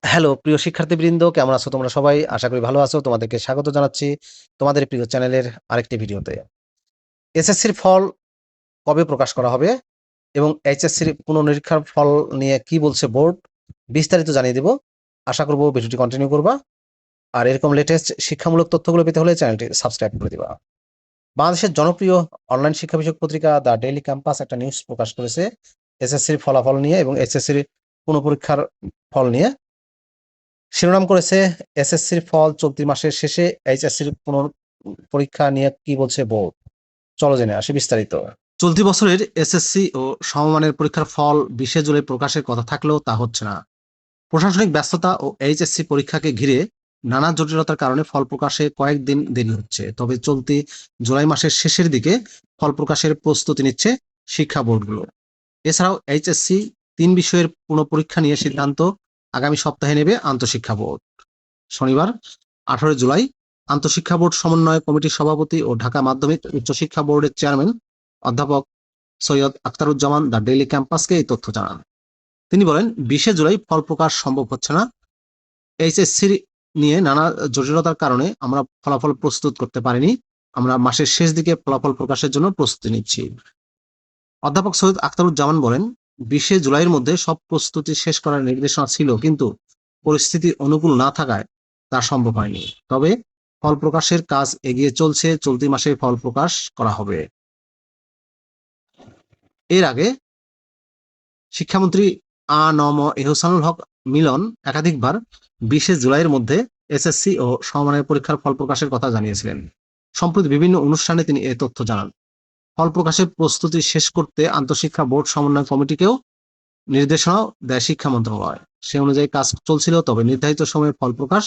Hello প্রিয় শিক্ষার্থীবৃন্দ, কেমন আছো তোমরা সবাই? আশা করি ভালো আছো। তোমাদেরকে স্বাগত জানাচ্ছি তোমাদের প্রিয় চ্যানেলের আরেকটি ভিডিওতে। এসএসসির ফল কবে প্রকাশ করা হবে এবং এইচএসসির পুনর্নিরীক্ষার ফল নিয়ে কি বলছে বোর্ড, বিস্তারিত জানিয়ে দেব। আশা করব ভিডিওটি কন্টিনিউ করবা। আর এরকম লেটেস্ট শিক্ষামূলক তথ্যগুলো পেতে হলে চ্যানেলটি সাবস্ক্রাইব করে দিবা। বাংলাদেশের জনপ্রিয় অনলাইন শিক্ষা বিষয়ক পত্রিকা দ্য ডেইলি ক্যাম্পাস একটা নিউজ প্রকাশ করেছে এসএসসির ফলাফল নিয়ে এবং এইচএসসির পুনঃপরীক্ষার ফল নিয়ে। শিরোনাম করেছে এসএসসির ফল চলতি মাসের শেষে, এইচএসসির পরীক্ষা নিয়ে কি বলছে বোর্ড। চলো জেনে আসি বিস্তারিত। চলতি বছরের এসএসসি ও সমমানের পরীক্ষার ফল 20শে জুলাই প্রকাশের কথা থাকলেও তা হচ্ছে না। প্রশাসনিক ব্যস্ততা ও এইচএসসি পরীক্ষাকে ঘিরে নানা জটিলতার কারণে ফল প্রকাশে কয়েকদিন দেরি হচ্ছে। তবে চলতি জুলাই মাসের শেষের দিকে ফল প্রকাশের প্রস্তুতি নিচ্ছে শিক্ষা বোর্ডগুলো। এছাড়াও এইচএসসি 3 বিষয়ের পুনঃপরীক্ষা নিয়ে সিদ্ধান্ত আগামী সপ্তাহে নেবে আন্তঃশিক্ষা বোর্ড। শনিবার 18 জুলাই আন্তঃশিক্ষা বোর্ড সমন্বয় কমিটির সভাপতি ও ঢাকা মাধ্যমিক উচ্চশিক্ষা বোর্ডের চেয়ারম্যান অধ্যাপক সৈয়দ আখতারুজ্জামান দ্য ডেইলি ক্যাম্পাসকে এই তথ্য জানান। তিনি বলেন, 20শে জুলাই ফল প্রকাশ সম্ভব হচ্ছে না। এইচএসসি নিয়ে নানা জটিলতার কারণে আমরা ফলাফল প্রস্তুত করতে পারিনি। আমরা মাসের শেষ দিকে ফলাফল প্রকাশের জন্য প্রস্তুতি নিচ্ছি। অধ্যাপক সৈয়দ আখতারুজ্জামান বলেন, 20শে জুলাইয়ের মধ্যে সব প্রস্তুতি শেষ করার নির্দেশনা ছিল, কিন্তু পরিস্থিতি অনুকূল না থাকায় তা সম্ভব হয়নি। তবে ফল প্রকাশের কাজ এগিয়ে চলছে, চলতি মাসে ফল প্রকাশ করা হবে। এর আগে শিক্ষামন্ত্রী আ.ন.ম এহসানুল হক মিলন একাধিকবার 20শে জুলাইয়ের মধ্যে এসএসসি ও সমমানের পরীক্ষার ফল প্রকাশের কথা জানিয়েছিলেন। সম্প্রতি বিভিন্ন অনুষ্ঠানে তিনি এ তথ্য জানান। ফল প্রকাশের প্রস্তুতি শেষ করতে আন্তঃশিক্ষা বোর্ড সমন্বয় কমিটিকেও নির্দেশনাও দেয় শিক্ষা মন্ত্রণালয়। সে অনুযায়ী কাজ চলছিল, তবে নির্ধারিত সময়ে ফল প্রকাশ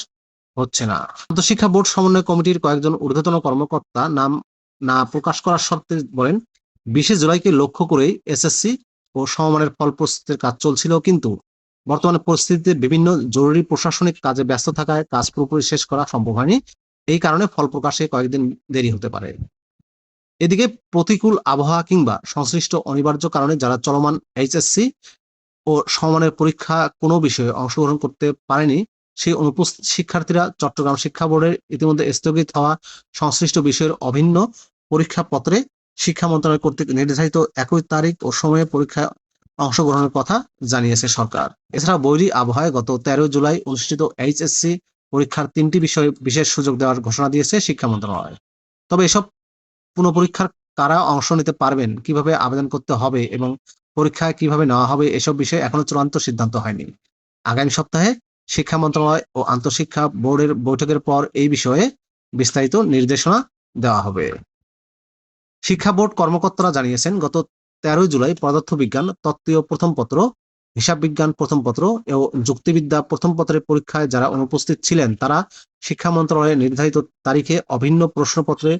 হচ্ছে না। আন্তঃশিক্ষা বোর্ড সমন্বয় কমিটির কয়েকজন ঊর্ধ্বতন কর্মকর্তা নাম না প্রকাশ করার শর্তে বলেন, 20শে জুলাইকে লক্ষ্য করেই এসএসসি ও সমমানের ফল প্রস্তুতির কাজ চলছিল, কিন্তু বর্তমানে পরিস্থিতিতে বিভিন্ন জরুরি প্রশাসনিক কাজে ব্যস্ত থাকায় কাজ পুরোপুরি শেষ করা সম্ভব হয়নি। এই কারণে ফল প্রকাশে কয়েকদিন দেরি হতে পারে। এদিকে প্রতিকূল আবহাওয়া কিংবা সংশ্লিষ্ট অনিবার্য কারণে যারা চলমান এইচএসসি ও সমমানের পরীক্ষা কোনো বিষয়ে অংশগ্রহণ করতে পারেনি, সেই অনুপস্থিত শিক্ষার্থীরা চট্টগ্রাম শিক্ষা বোর্ডের ইতিমধ্যে স্থগিত হওয়া সংশ্লিষ্ট বিষয়ের অভিন্ন পরীক্ষাপত্রে শিক্ষা মন্ত্রণালয় কর্তৃক নির্ধারিত একই তারিখ ও সময়ে পরীক্ষায় অংশগ্রহণের কথা জানিয়েছে সরকার। এছাড়া বৈরী আবহাওয়ায় গত 13 জুলাই অনুষ্ঠিত এইচএসসি পরীক্ষার 3টি বিষয়ে বিশেষ সুযোগ দেওয়ার ঘোষণা দিয়েছে শিক্ষা মন্ত্রণালয়। তবে এসব পুনঃপরীক্ষার কারা অংশ নিতে পারবেন, কিভাবে আবেদন করতে হবে এবং পরীক্ষায় কিভাবে নেওয়া হবে, এসব বিষয়ে এখনো চূড়ান্ত সিদ্ধান্ত হয়নি। আগামী সপ্তাহে শিক্ষা মন্ত্রণালয় ও আন্তঃশিক্ষা বোর্ডের বৈঠকের পর এই বিষয়ে বিস্তারিত নির্দেশনা দেওয়া হবে। শিক্ষা বোর্ড কর্মকর্তারা জানিয়েছেন, গত 13 জুলাই পদার্থবিজ্ঞান তত্ত্বীয় প্রথম পত্র, হিসাব বিজ্ঞান প্রথম পত্র ও যুক্তিবিদ্যা প্রথম পত্রের পরীক্ষায় যারা অনুপস্থিত ছিলেন তারা শিক্ষা মন্ত্রণালয়ের নির্ধারিত তারিখে অভিন্ন প্রশ্নপত্রে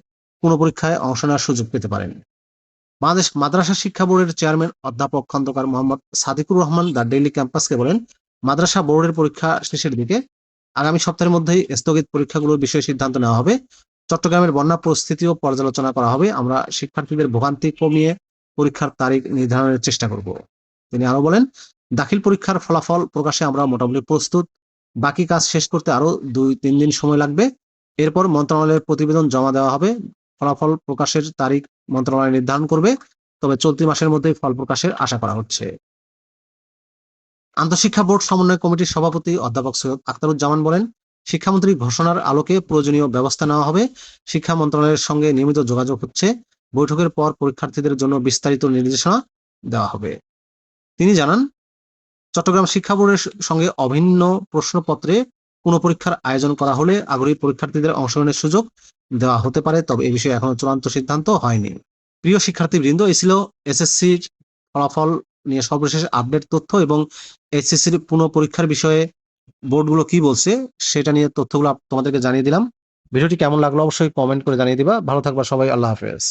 পুনঃপরীক্ষায় অংশ নেওয়ার সুযোগ পেতে পারেন। বাংলাদেশ মাদ্রাসা শিক্ষা বোর্ডের চেয়ারম্যান অধ্যাপক খন্দকার মোহাম্মদ সাদিকুর রহমান দ্য ডেইলি ক্যাম্পাসকে বলেন, মাদ্রাসা বোর্ডের পরীক্ষা শেষের দিকে আগামী সপ্তাহের মধ্যেই স্থগিত পরীক্ষাগুলোর বিষয়ে সিদ্ধান্ত নেওয়া হবে। চট্টগ্রামের বন্যা পরিস্থিতিও পর্যালোচনা করা হবে। আমরা শিক্ষার্থীদের ভোগান্তি কমিয়ে পরীক্ষার তারিখ নির্ধারণের চেষ্টা করব। তিনি আরো বলেন, দাখিল পরীক্ষার ফলাফল প্রকাশে আমরা মোটামুটি প্রস্তুত। বাকি কাজ শেষ করতে আরো 2-3 দিন সময় লাগবে। এরপর মন্ত্রণালয়ের প্রতিবেদন জমা দেওয়া হবে। ফলাফল প্রকাশের তারিখ মন্ত্রণালয় নির্ধারণ করবে। তবে চলতি মাসের মধ্যেই ফল প্রকাশের আশা করা হচ্ছে। আন্তঃশিক্ষা বোর্ড সমন্বয় কমিটির সভাপতি অধ্যাপক সৈয়দ আখতারুজ্জামান বলেন, শিক্ষামন্ত্রীর ঘোষণার আলোকে প্রয়োজনীয় ব্যবস্থা নেওয়া হবে। শিক্ষা মন্ত্রণালয়ের সঙ্গে নিয়মিত যোগাযোগ হচ্ছে। বৈঠকের পর পরীক্ষার্থীদের জন্য বিস্তারিত নির্দেশনা দেওয়া হবে। তিনি জানান, চট্টগ্রাম শিক্ষা বোর্ডের সঙ্গে অভিন্ন প্রশ্নপত্রে পুনঃপরীক্ষার আয়োজন করা হলে আগ্রহী পরীক্ষার্থীদের অংশগ্রহণের সুযোগ দেওয়া হতে পারে, তবে এ বিষয়ে এখনো চূড়ান্ত সিদ্ধান্ত হয়নি। প্রিয় শিক্ষার্থীবৃন্দ, এই ছিল এসএসসির ফলাফল নিয়ে সর্বশেষ আপডেট তথ্য এবং এইচএসসির পুনঃপরীক্ষার বিষয়ে বোর্ডগুলো কি বলছে সেটা নিয়ে তথ্যগুলো তোমাদেরকে জানিয়ে দিলাম। ভিডিওটি কেমন লাগলো অবশ্যই কমেন্ট করে জানিয়ে দিবা। ভালো থাকবা সবাই। আল্লাহ হাফেজ।